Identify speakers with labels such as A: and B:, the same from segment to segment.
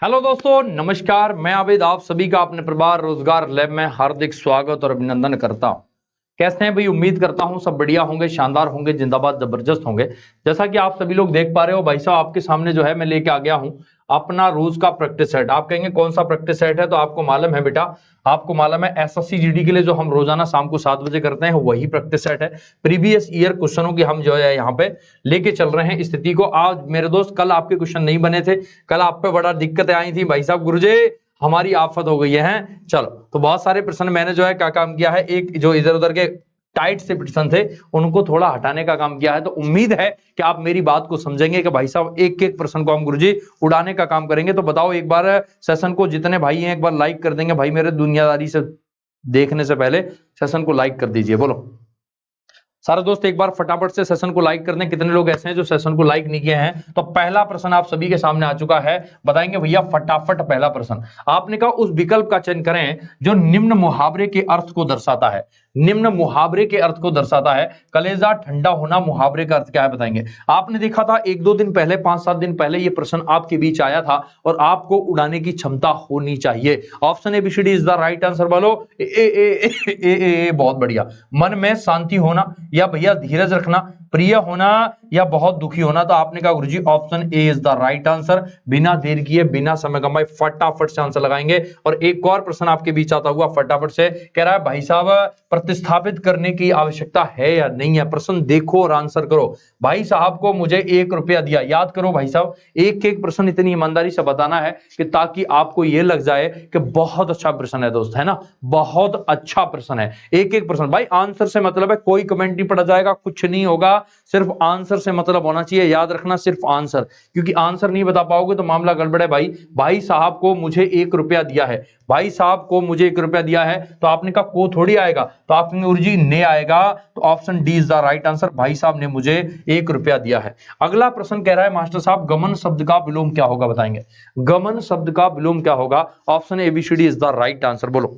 A: Hello दोस्तों, नमस्कार। मैं आबिद आप सभी का अपने परिवार रोजगार लैब में हार्दिक स्वागत और अभिनंदन करता हूं। कैसे हैं भाई? उम्मीद करता हूं सब बढ़िया होंगे, शानदार होंगे, जिंदाबाद जबरदस्त होंगे। जैसा कि आप सभी लोग देख पा रहे हो भाई साहब, आपके सामने जो है मैं लेके आ गया हूं अपना रोज का प्रैक्टिस सेट। आप कहेंगे कौन सा प्रैक्टिस सेट है? तो आपको मालूम है बेटा, आपको मालूम है एसएससी जीडी के लिए जो हम रोजाना शाम को 7 बजे करते हैं वही प्रैक्टिस सेट है। प्रीवियस ईयर क्वेश्चनों की हम जो है यहाँ पे लेके चल रहे हैं स्थिति को। आज मेरे दोस्त कल आपके क्वेश्चन नहीं बने थे, कल आप पे बड़ा दिक्कतें आई थी भाई साहब, गुरुजी हमारी आफत हो गई है। चलो, तो बहुत सारे प्रश्न मैंने जो है क्या काम किया है, एक जो इधर उधर के टाइट से प्रश्न थे उनको थोड़ा हटाने का काम किया है। तो उम्मीद है कि आप मेरी बात को समझेंगे कि भाई साहब एक एक प्रश्न को हम गुरुजी उड़ाने का काम करेंगे। तो बताओ एक बार सेशन को जितने भाई हैं एक बार लाइक कर देंगे भाई, मेरे दुनियादारी से देखने से पहले सेशन को लाइक कर दीजिए। बोलो सारे दोस्त एक बार फटाफट से सेशन को लाइक कर दें। कितने लोग ऐसे हैं जो सेशन को लाइक नहीं किए हैं? तो पहला प्रश्न आप सभी के सामने आ चुका है, बताएंगे भैया फटाफट। पहला प्रश्न आपने कहा उस विकल्प का चयन करें जो निम्न मुहावरे के अर्थ को दर्शाता है। निम्न मुहावरे के अर्थ को दर्शाता है। कलेजा ठंडा होना मुहावरे का अर्थ क्या है बताएंगे। आपने देखा था 1-2 दिन पहले, 5-7 दिन पहले ये प्रश्न आपके बीच आया था और आपको उड़ाने की क्षमता होनी चाहिए। Option A B C D is the right answer. बोलो ए ए ए ए ए ए, बहुत बढ़िया। मन में शांति होना या भैया धीरज रखना, प्रिय होना या बहुत दुखी होना। तो आपने कहा गुरुजी option A is the right answer. बिना देर किए, बिना समय गंवाए फटाफट से आंसर लगाएंगे। और एक और प्रश्न आपके बीच आता हुआ फटाफट से कह रहा है भाई साहब प्रतिस्थापित करने की आवश्यकता है या नहीं है? प्रश्न देखो और आंसर करो। भाई साहब को मुझे 1 रुपया दिया, याद करो भाई साहब, एक एक प्रश्न इतनी ईमानदारी से बताना है कि ताकि आपको यह लग जाए कि बहुत अच्छा प्रश्न है दोस्त, है ना, बहुत अच्छा प्रश्न है। एक एक प्रश्न भाई आंसर से मतलब है, कोई कमेंट नहीं पढ़ा जाएगा, कुछ नहीं होगा, सिर्फ आंसर से मतलब होना चाहिए। याद रखना सिर्फ आंसर, क्योंकि आंसर नहीं बता पाओगे तो मामला गड़बड़ है भाई। भाई साहब को मुझे 1 रुपया दिया है, भाई साहब को मुझे 1 रुपया दिया है, तो आपने कहा को थोड़ी आएगा, तो आपने उर्जी ने आएगा। तो option D is the right answer. भाई साहब ने मुझे 1 रुपया दिया है। अगला प्रश्न कह रहा है मास्टर साहब गमन शब्द का विलोम क्या होगा बताएंगे। गमन शब्द का विलोम क्या होगा? Option A B C D is the right answer. बोलो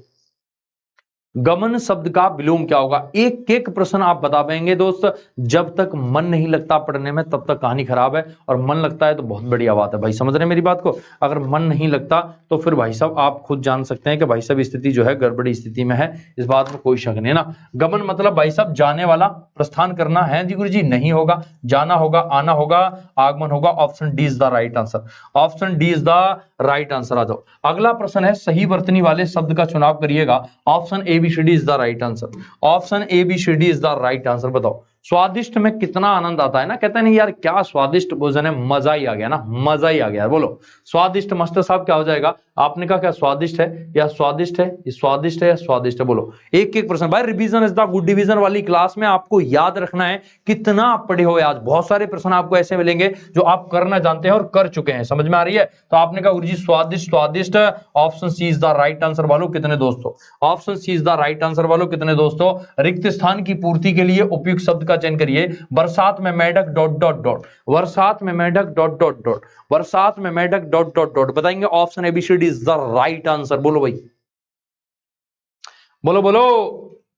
A: गमन शब्द का विलोम क्या होगा? एक एक प्रश्न आप बता पाएंगे दोस्त। जब तक मन नहीं लगता पढ़ने में तब तक कहानी खराब है, और मन लगता है तो बहुत बढ़िया बात है भाई। समझ रहे हैं मेरी बात को? अगर मन नहीं लगता तो फिर भाई साहब आप खुद जान सकते हैं कि भाई साहब स्थिति जो है गड़बड़ी स्थिति में है, इस बात में कोई शक नहीं है ना। गमन मतलब भाई साहब जाने वाला, प्रस्थान करना है जी गुरु जी। नहीं होगा, जाना होगा, आना होगा, आगमन होगा। Option D is the right answer. Option D is the right answer. आ जाओ अगला प्रश्न है, सही वर्तनी वाले शब्द का चुनाव करिएगा। Option A B C D is the right answer. Option A B C D is the right answer. बताओ स्वादिष्ट में कितना आनंद आता है ना, कहते नहीं यार क्या स्वादिष्ट भोजन है, मजा ही आ गया ना, मजा ही आ गया। बोलो स्वादिष्ट मास्टर साहब क्या हो जाएगा? आपने कहा क्या स्वादिष्ट है या स्वादिष्ट है, स्वादिष्ट है या स्वादिष्ट है? बोलो एक एक प्रश्न भाई। Revision is the good division वाली क्लास में आपको याद रखना है कितना आप पढ़े हो। आज बहुत सारे प्रश्न आपको ऐसे मिलेंगे जो आप करना जानते हैं और कर चुके हैं। समझ में आ रही है? तो आपने कहा गुरुजी स्वादिष्ट, स्वादिष्ट। Option C is the right answer वालों कितने दोस्तों? Option C is the right answer वालों कितने दोस्तों? रिक्त स्थान की पूर्ति के लिए उपयुक्त शब्द का चयन करिए। बरसात में मेढक डॉट डॉट डॉट, बरसात में मेढक डॉट डॉट डॉट, बरसात में मेढक डॉट डॉट डॉट। बताएंगे option A B C D is the right answer. बोलो भाई, बोलो बोलो।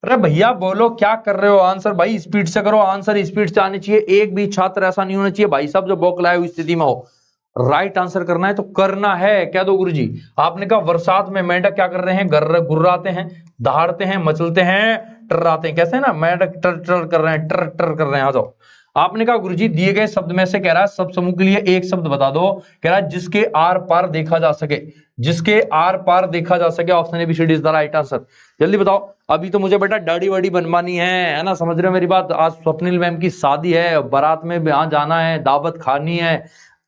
A: अरे भैया बोलो क्या कर रहे हो? आंसर भाई स्पीड से करो, आंसर स्पीड से आने चाहिए। एक भी छात्र ऐसा नहीं होना चाहिए भाई साहब जो बौखलाए हुई स्थिति में हो। राइट आंसर करना है तो करना है, कह दो गुरुजी। आपने कहा बरसात में मेंढक क्या कर रहे हैं? गुर्राते हैं, दहाड़ते हैं, मचलते हैं, टर्राते हैं। कैसे ना मेंढक टर टर कर रहे हैं, टर टर कर रहे हैं। आ जाओ आपने कहा गुरुजी दिए गए शब्द में से कह रहा है सब समूह के लिए एक शब्द बता दो। कह रहा है जिसके आर पार देखा जा सके, जिसके आर पार देखा जा सके। Option A B C D is the right answer. जल्दी बताओ। अभी तो मुझे बेटा दाढ़ी वाड़ी बनवानी है ना, समझ रहे हो मेरी बात? आज स्वप्निल मैम की शादी है, बारात में यहाँ जाना है, दावत खानी है,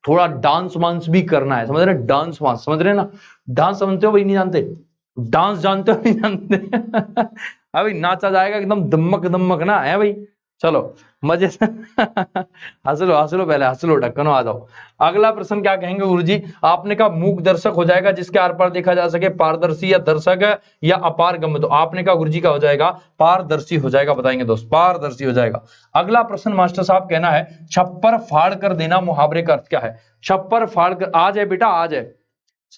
A: थोड़ा डांस वांस भी करना है। समझ रहे? डांस वांस समझ रहे ना? डांस समझते हो भाई? नहीं जानते? डांस जानते हो? नहीं जानते? अभी नाचा जाएगा एकदम दमक दमक ना है भाई। चलो मजे से हंस लो, हंस लो, पहले हंस लो, ढक्कनो आ जाओ। अगला प्रश्न क्या कहेंगे गुरुजी? आपने कहा मूक दर्शक हो जाएगा जिसके आर पार देखा जा सके, पारदर्शी या दर्शक या अपारगम्य। तो आपने कहा गुरुजी का हो जाएगा पारदर्शी हो जाएगा। बताएंगे दोस्त पारदर्शी हो जाएगा। अगला प्रश्न मास्टर साहब कहना है छप्पर फाड़ कर देना मुहावरे का अर्थ क्या है? छप्पर फाड़ कर, आज है बेटा, आज है,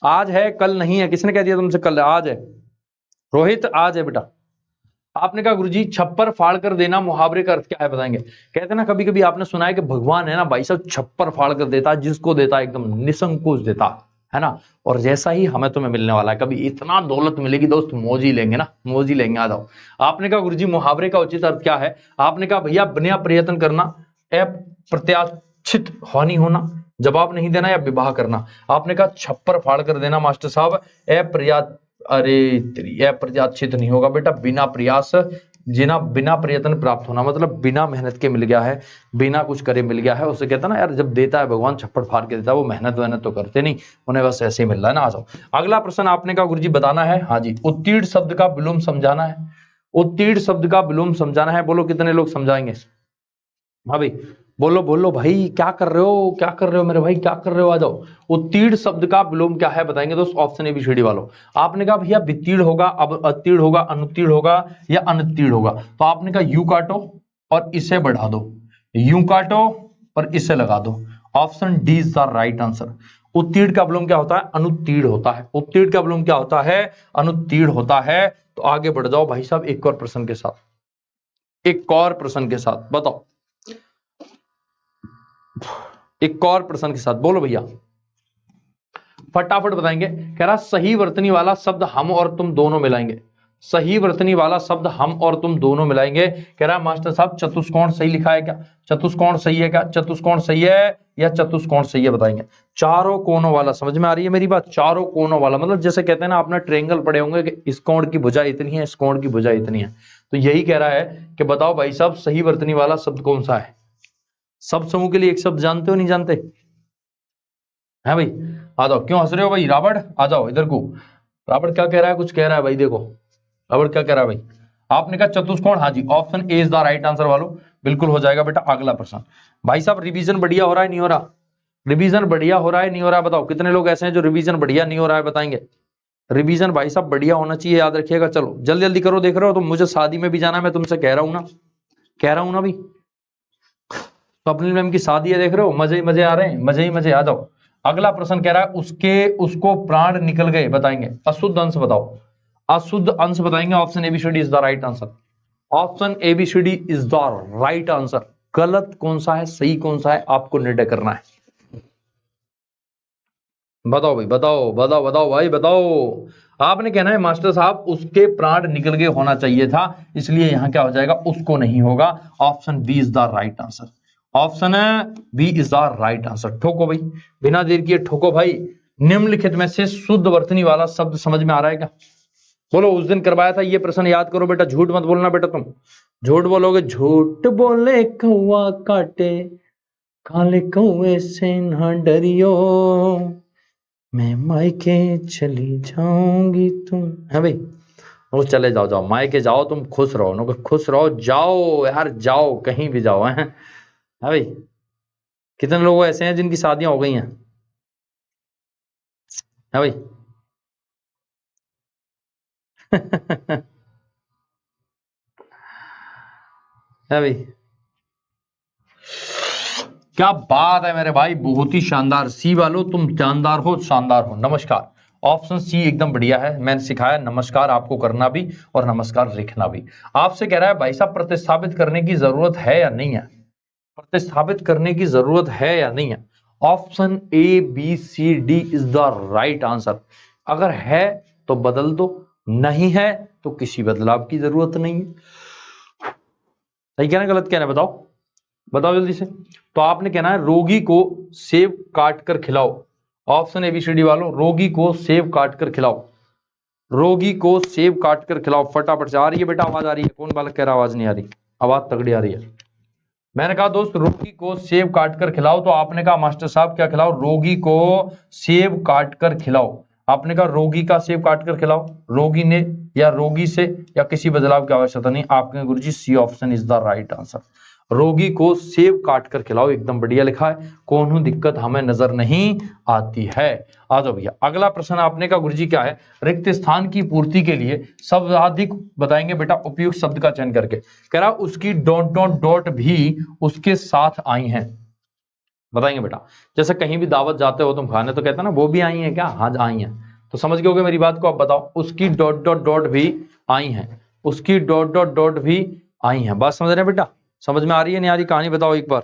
A: आज है कल नहीं है। किसने कह दिया तुमसे कल? आज है रोहित, आज है बेटा। आपने कहा गुरुजी छप्पर फाड़ कर देना मुहावरे का अर्थ क्या है बताएंगे। कहते हैं ना कभी कभी आपने सुना है कि भगवान है ना भाई साहब छप्पर फाड़ कर देता है, जिसको देता है एकदम निसंकोच देता है ना। और जैसा ही हमें तुम्हें मिलने वाला है, कभी इतना दौलत मिलेगी दोस्त, मौज ही लेंगे ना, मौज ही लेंगे। आ जाओ। आपने कहा गुरुजी मुहावरे का उचित अर्थ क्या है? आपने कहा भैया बिना प्रयत्न करना, अप्रत्याशित हानि होना, जवाब नहीं देना या विवाह करना। आपने कहा छप्पर फाड़ कर देना मास्टर साहब, अप्रत्याशित नहीं होगा बेटा, बिना प्रयास जिना बिना प्रयत्न प्राप्त होना, मतलब बिना मेहनत के मिल गया है, बिना कुछ करे मिल गया है। उसे कहता ना यार, जब देता है भगवान छप्पड़ फाड़ के देता है, वो मेहनत वहनत तो करते नहीं, उन्हें बस ऐसे ही मिल रहा है ना। आ जाओ। अगला प्रश्न आपने कहा गुरुजी बताना है। हाँ जी, उत्तीर्ण शब्द का विलोम समझाना है। उत्तीर्ण शब्द का विलोम समझाना है। बोलो कितने लोग समझाएंगे? हाँ भाई, बोलो बोलो भाई, क्या कर रहे हो, क्या कर रहे हो मेरे भाई, क्या कर रहे हो? आ जाओ। उत्तीर्ण शब्द का विलोम क्या है बताएंगे दोस्त? ऑप्शन एबीसीडी वालों। आपने कहा भैया वित्तीर्ण होगा, अब अत्तीर्ण होगा, अनुत्तीर्ण होगा या अनुत्तीर्ण होगा। तो आपने कहा यू काटो और इसे बढ़ा दो, यू काटो और इसे लगा दो। Option D is the right answer. उत्तीर्ण का विलोम क्या होता है? अनुत्तीर्ण होता है। उत्तीर्ण का विलोम क्या होता है? अनुत्तीर्ण होता है। तो आगे बढ़ जाओ भाई साहब, एक और प्रश्न के साथ, एक और प्रश्न के साथ बताओ, एक और प्रश्न के साथ बोलो भैया, फटाफट बताएंगे। कह रहा सही वर्तनी वाला शब्द हम और तुम दोनों मिलाएंगे। सही वर्तनी वाला शब्द हम और तुम दोनों मिलाएंगे। कह रहा मास्टर साहब चतुष्कोण सही लिखा है क्या? चतुष्कोण सही है क्या? चतुष्कोण सही है या चतुष्कोण सही है बताएंगे। चारों कोनों वाला, समझ में आ रही है मेरी बात? चारों कोनों वाला मतलब जैसे कहते हैं ना, आपने ट्रायंगल पढ़े होंगे कि इस कोण की भुजा इतनी है, इस कोण की भुजा इतनी है। तो यही कह रहा है कि बताओ भाई साहब सही वर्तनी वाला शब्द कौन सा है? सब समूह के लिए एक शब्द जानते हो नहीं जानते? है भाई? आ जाओ। क्यों हंस रहे हो भाई? रावण आ जाओ इधर को। रावण क्या कह रहा है? कुछ कह रहा है भाई, देखो रावण क्या कह रहा है भाई। आपने कहा चतुष्कोण, हाँ जी, option A is the right answer वालों, बिल्कुल हो जाएगा बेटा। अगला प्रश्न भाई साहब, रिवीजन बढ़िया हो रहा है नहीं हो रहा? रिवीजन बढ़िया हो रहा है नहीं हो रहा? बताओ कितने लोग ऐसे हैं जो रिवीजन बढ़िया नहीं हो रहा है, बताएंगे। रिवीजन भाई साहब बढ़िया होना चाहिए, याद रखिएगा। चलो जल्दी जल्दी करो, देख रहे हो तो मुझे शादी में भी जाना है, मैं तुमसे कह रहा हूं ना, कह रहा हूं ना भाई। स्वप्निल मैम की शादी है, देख रहे हो, मजे ही मजे आ रहे हैं, मजे ही मजे। आ जाओ। अगला प्रश्न कह रहा है उसके उसको प्राण निकल गए, बताएंगे। अशुद्ध अंश बताओ, अशुद्ध अंश बताएंगे। Option A B C D is the right answer. Option A B C D is the right answer. गलत कौन सा है, सही कौन सा है, आपको निर्णय करना है। बताओ भाई, बताओ बताओ बताओ भाई बताओ। आपने कहना है मास्टर साहब उसके प्राण निकल गए होना चाहिए था, इसलिए यहां क्या हो जाएगा? उसको नहीं होगा। Option B is the right answer. Option B is the right answer. ठोको भाई, बिना देर किए ठोको भाई। निम्नलिखित में से शुद्ध वर्तनी वाला शब्द समझ में आ रहा है क्या? बोलो, उस दिन करवाया था ये प्रश्न, याद करो बेटा, झूठ मत बोलना बेटा तुम। झूठ बोलोगे, झूठ बोले कौआ काटे, काले कौए से ना डरियो, मैं मायके चली जाऊंगी तुम। है भाई? वो चले जाओ, जाओ मायके जाओ, तुम खुश रहो ना, खुश रहो, जाओ यार, जाओ कहीं भी जाओ। है भाई? कितने लोग ऐसे हैं जिनकी शादियां हो गई हैं? है भाई? है भाई? क्या बात है मेरे भाई, बहुत ही शानदार। सी वालों तुम जानदार हो, शानदार हो, नमस्कार। ऑप्शन सी एकदम बढ़िया है, मैंने सिखाया नमस्कार आपको करना भी और नमस्कार लिखना भी। आपसे कह रहा है भाई साहब प्रतिस्थापित करने की जरूरत है या नहीं है? प्रतिस्थापित करने की जरूरत है या नहीं है? Option A B C D is the right answer. अगर है तो बदल दो, नहीं है तो किसी बदलाव की जरूरत नहीं है। सही कहना गलत कहना बताओ, बताओ जल्दी से। तो आपने कहना है रोगी को सेब काट कर खिलाओ। ऑप्शन एबीसीडी वालों, रोगी को सेब काट कर खिलाओ, रोगी को सेब काट कर खिलाओ। फटाफट से आ रही है बेटा, आवाज आ रही है? कौन बालक कह रहा आवाज नहीं आ रही? आवाज तगड़ी आ रही है। मैंने कहा दोस्त रोगी को सेब काट कर खिलाओ, तो आपने कहा मास्टर साहब क्या खिलाओ? रोगी को सेब काट कर खिलाओ। आपने कहा रोगी का सेब काट कर खिलाओ, रोगी ने या रोगी से या किसी बदलाव की आवश्यकता नहीं। आपके गुरुजी C option is the right answer. रोगी को सेब काट कर खिलाओ, एकदम बढ़िया लिखा है। कौन दिक्कत हमें नजर नहीं आती है। आ जाओ भैया, अगला प्रश्न आपने कहा गुरुजी क्या है? रिक्त स्थान की पूर्ति के लिए सर्वाधिक बताएंगे बेटा उपयुक्त शब्द का चयन करके। कह रहा उसकी डॉट डॉट डॉट भी उसके साथ आई हैं, बताएंगे बेटा। जैसे कहीं भी दावत जाते हो तुम खाने, तो कहते हैं ना वो भी आई हैं क्या? हाँ आई हैं। तो समझ गए होगे मेरी बात को। अब बताओ, उसकी डॉट डॉट डॉट भी आई हैं, उसकी डॉट डॉट डॉट भी आई हैं। बात समझ रहे हैं बेटा? समझ में आ रही है नहीं आ रही? कहानी बताओ एक बार।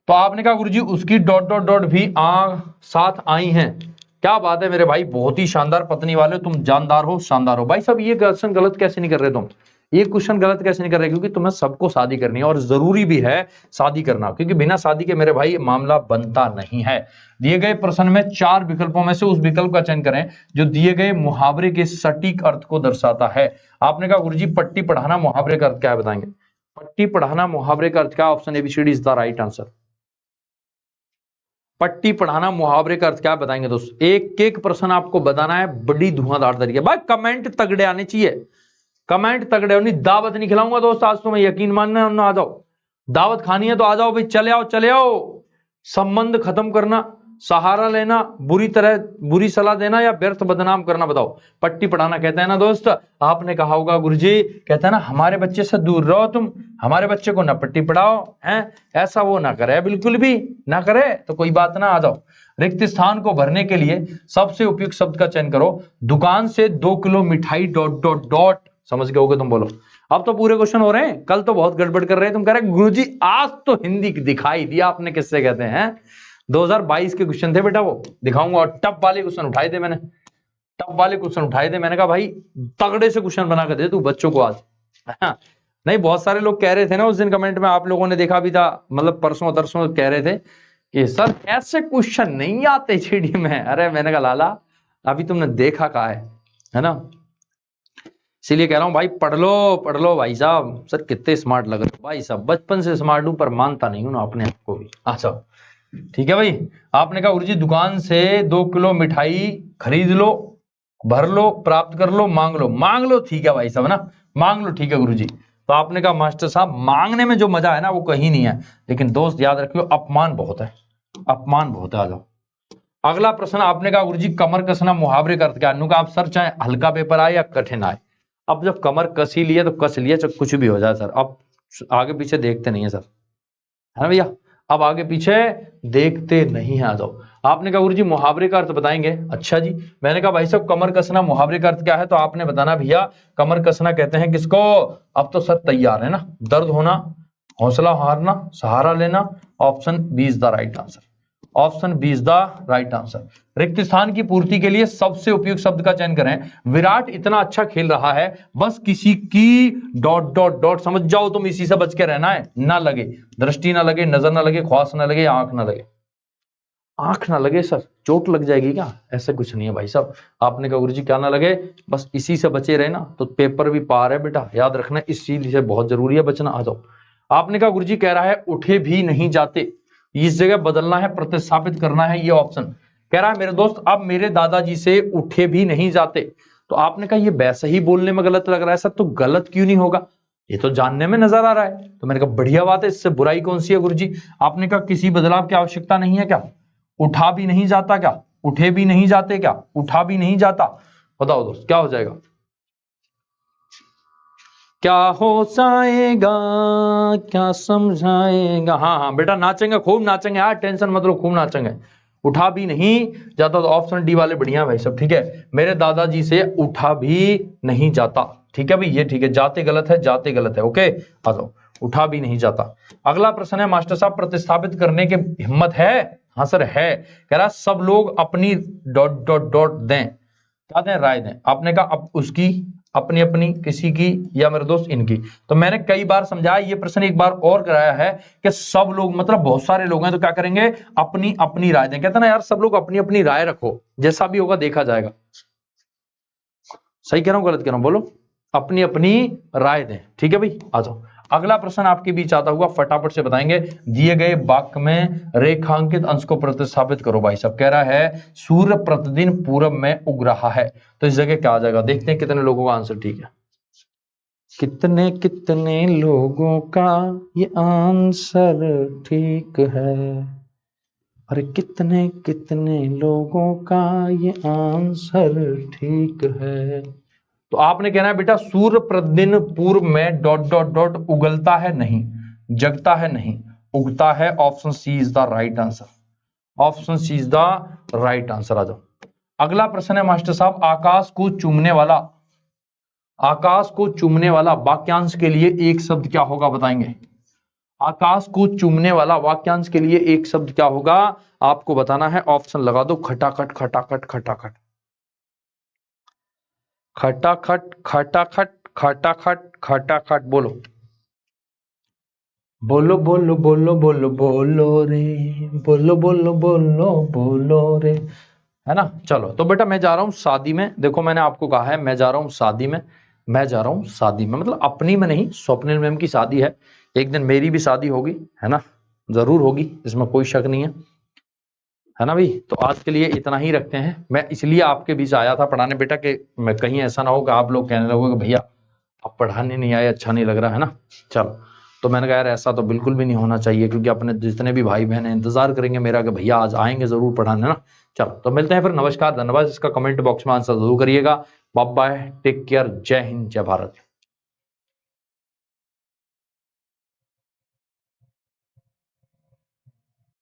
A: तो आपने कहा गुरुजी उसकी डॉट डॉट डॉट भी साथ आई हैं। क्या बात है मेरे भाई, बहुत ही शानदार पत्नी वाले, तुम जानदार हो, शानदार हो भाई साहब। ये क्वेश्चन गलत कैसे नहीं कर रहे तुम, ये क्वेश्चन गलत कैसे नहीं कर रहे, क्योंकि तुम्हें सबको शादी करनी है और जरूरी भी है शादी करना, क्योंकि बिना शादी के मेरे भाई मामला बनता नहीं है। दिए गए प्रश्न में 4 विकल्पों में से उस विकल्प का चयन करें जो दिए गए मुहावरे के सटीक अर्थ को दर्शाता है। आपने कहा गुरुजी पट्टी पढ़ाना मुहावरे का अर्थ क्या है बताएंगे। पट्टी पढ़ाना मुहावरे का अर्थ क्या, option A B C D is the right answer. पट्टी पढ़ाना मुहावरे का अर्थ क्या बताएंगे दोस्त, एक एक प्रश्न आपको बताना है बड़ी धुआंधार तरीके। भाई कमेंट तगड़े आने चाहिए, कमेंट तगड़े होनी। दावत नहीं खिलाऊंगा दोस्त आज तुम्हें, यकीन मानना ना, आ जाओ, दावत खानी है तो आ जाओ भाई, चले आओ चले आओ। संबंध खत्म करना, सहारा लेना, बुरी सलाह देना या व्यर्थ बदनाम करना, बताओ। पट्टी पढ़ाना कहते हैं ना दोस्त, आपने कहा होगा गुरुजी कहते हैं ना हमारे बच्चे से दूर रहो तुम, हमारे बच्चे को ना पट्टी पढ़ाओ, हैं ऐसा वो ना करे, बिल्कुल भी ना करे तो कोई बात ना, आ जाओ। रिक्त स्थान को भरने के लिए सबसे उपयुक्त शब्द का चयन करो। दुकान से 2 किलो मिठाई डॉट डॉट डॉट, समझ गए होगे तुम, बोलो। अब तो पूरे क्वेश्चन हो रहे हैं, कल तो बहुत गड़बड़ कर रहे हैं तुम, कह रहे गुरुजी आज तो हिंदी दिखाई दिया आपने, किससे कहते हैं 2022 के क्वेश्चन थे बेटा वो, दिखाऊंगा। और टफ वाले क्वेश्चन उठाए थे मैंने, टफ वाले क्वेश्चन उठाए थे, मैंने कहा भाई तगड़े से क्वेश्चन बना कर दे तू बच्चों को आज। नहीं, बहुत सारे लोग कह रहे थे ना उस दिन कमेंट में, आप लोगों ने देखा भी था, मतलब परसों तरसों कह रहे थे कि सर ऐसे क्वेश्चन नहीं आते जीडी में। अरे मैंने कहा लाला अभी तुमने देखा कहा है ना, इसीलिए कह रहा हूं भाई पढ़ लो भाई साहब। सर कितने स्मार्ट लग रहे हो भाई साहब, बचपन से स्मार्ट हूं पर मानता नहीं हूं ना अपने आप को भी। अच्छा ठीक है भाई। आपने कहा गुरुजी दुकान से 2 किलो मिठाई खरीद लो, भर लो, प्राप्त कर लो, मांग लो। मांग लो ठीक है भाई साहब ना, मांग लो ठीक है गुरुजी। तो आपने कहा मास्टर साहब मांगने में जो मजा है ना वो कहीं नहीं है, लेकिन दोस्त याद रखियो अपमान बहुत है, अपमान बहुत है। आ जाओ अगला प्रश्न। आपने कहा गुरुजी कमर कसना मुहावरे का अर्थ क्या है। आप सर चाहे हल्का पेपर आए या कठिन आए, अब जब कमर कस ही लिए तो कस लिए, चाहे कुछ भी हो जाए सर, अब आगे पीछे देखते नहीं है सर, है ना भैया, अब आगे पीछे देखते नहीं है। आ जाओ। आपने कहा गुरुजी मुहावरे का अर्थ बताएंगे। अच्छा जी, मैंने कहा भाई साहब कमर कसना मुहावरे का अर्थ क्या है, तो आपने बताना भैया कमर कसना कहते हैं किसको। अब तो सर तैयार है ना, दर्द होना, हौसला हारना, सहारा लेना। Option B is the right answer, option B is the right answer. रिक्त स्थान की पूर्ति के लिए सबसे उपयुक्त शब्द का चयन करें। विराट इतना अच्छा खेल रहा है, बस किसी की डॉट डॉट डॉट, समझ जाओ तुम, इसी से बच के रहना है, ना लगे दृष्टि, ना लगे नजर, ना लगे ख्वास, ना लगे आंख, ना लगे आंख, ना लगे सर चोट लग जाएगी क्या, ऐसा कुछ नहीं है भाई साहब। आपने कहा गुरुजी क्या ना लगे, बस इसी से बचे रहना, तो पेपर भी पार है बेटा, याद रखना इस चीज से बहुत जरूरी है बचना। आ जाओ। आपने कहा गुरुजी कह रहा है उठे भी नहीं जाते, इस जगह बदलना है, प्रतिस्थापित करना है, ये ऑप्शन कह रहा है मेरे दोस्त अब मेरे दादाजी से उठे भी नहीं जाते। तो आपने कहा ये वैसे ही बोलने में गलत लग रहा है सर, तो गलत क्यों नहीं होगा, ये तो जानने में नजर आ रहा है। तो मैंने कहा बढ़िया बात है, इससे बुराई कौन सी है गुरुजी। आपने कहा किसी बदलाव की आवश्यकता नहीं है क्या, उठा भी नहीं जाता क्या, उठे भी नहीं जाते क्या, उठा भी नहीं जाता, बताओ दोस्त क्या हो जाएगा, क्या हो जाएगा, क्या समझाएगा। हाँ हाँ बेटा नाचेंगे, खूब नाचेंगे यार, टेंशन मत लो, खूब नाचेंगे। उठा भी नहीं जाता तो ऑप्शन डी वाले बढ़िया भाई सब, ठीक है। मेरे दादाजी से उठा भी नहीं जाता, ठीक है भाई, ये ठीक है, जाते गलत है, जाते गलत है, ओके आ जाओ। उठा भी नहीं जाता। अगला प्रश्न है मास्टर साहब प्रतिस्थापित करने की हिम्मत है। हाँ सर है, कह रहा सब लोग अपनी डॉट डॉट डॉट दें, क्या दें, राय दें। आपने कहा अब उसकी, अपनी अपनी, किसी की, या मेरे दोस्त इनकी। तो मैंने कई बार समझाया, ये प्रश्न एक बार और कराया है कि सब लोग मतलब बहुत सारे लोग हैं तो क्या करेंगे, अपनी अपनी राय दें। कहते ना यार सब लोग अपनी अपनी राय रखो, जैसा भी होगा देखा जाएगा। सही कह रहा हूं गलत कह रहा हूं, बोलो। अपनी अपनी राय दें, ठीक है भाई आ जाओ। अगला प्रश्न आपके बीच आता हुआ फटाफट से बताएंगे। दिए गए वाक्य में रेखांकित अंश को प्रतिस्थापित करो। भाई साहब कह रहा है सूर्य प्रतिदिन पूरब में उग रहा है, तो इस जगह क्या आ जाएगा, देखते हैं कितने लोगों का आंसर ठीक है। कितने कितने लोगों का ये आंसर ठीक है, अरे कितने कितने लोगों का ये आंसर ठीक है। तो आपने कहना है बेटा सूर्य प्रतिदिन पूर्व में डॉट डॉट डॉट उगलता है नहीं, जगता है नहीं, उगता है। Option C is the right answer, option C is the right answer. आ जाओ। अगला प्रश्न है मास्टर साहब आकाश को चूमने वाला, आकाश को चूमने वाला वाक्यांश के लिए एक शब्द क्या होगा बताएंगे। आकाश को चूमने वाला वाक्यांश के लिए एक शब्द क्या होगा आपको बताना है। ऑप्शन लगा दो, खटाखट खटाखट खटाखट, खटाखट खटाखट खटाखट खटाखट। बोलो बोलो बोलो बोलो बोलो बोलो रे, बोलो बोलो बोलो बोलो रे, है ना। चलो तो बेटा मैं जा रहा हूं शादी में। देखो मैंने आपको कहा है मैं जा रहा हूं शादी में, मैं जा रहा हूं शादी में, मतलब अपनी में नहीं, स्वप्निल मैम की शादी है। एक दिन मेरी भी शादी होगी, है ना, जरूर होगी, इसमें कोई शक नहीं है ना भाई। तो आज के लिए इतना ही रखते हैं। मैं इसलिए आपके बीच आया था पढ़ाने बेटा कि मैं कहीं ऐसा ना हो कि आप लोग कहने लगोगे भैया आप पढ़ाने नहीं आए, अच्छा नहीं लग रहा, है ना। चलो तो मैंने कहा यार ऐसा तो बिल्कुल भी नहीं होना चाहिए, क्योंकि अपने जितने भी भाई बहन हैं इंतजार करेंगे मेरा कि भैया आज आएंगे जरूर पढ़ाने ना। चलो तो मिलते हैं फिर, नमस्कार, धन्यवाद। इसका कमेंट बॉक्स में आंसर जरूर करिएगा। बाय बाय, टेक केयर, जय हिंद जय भारत।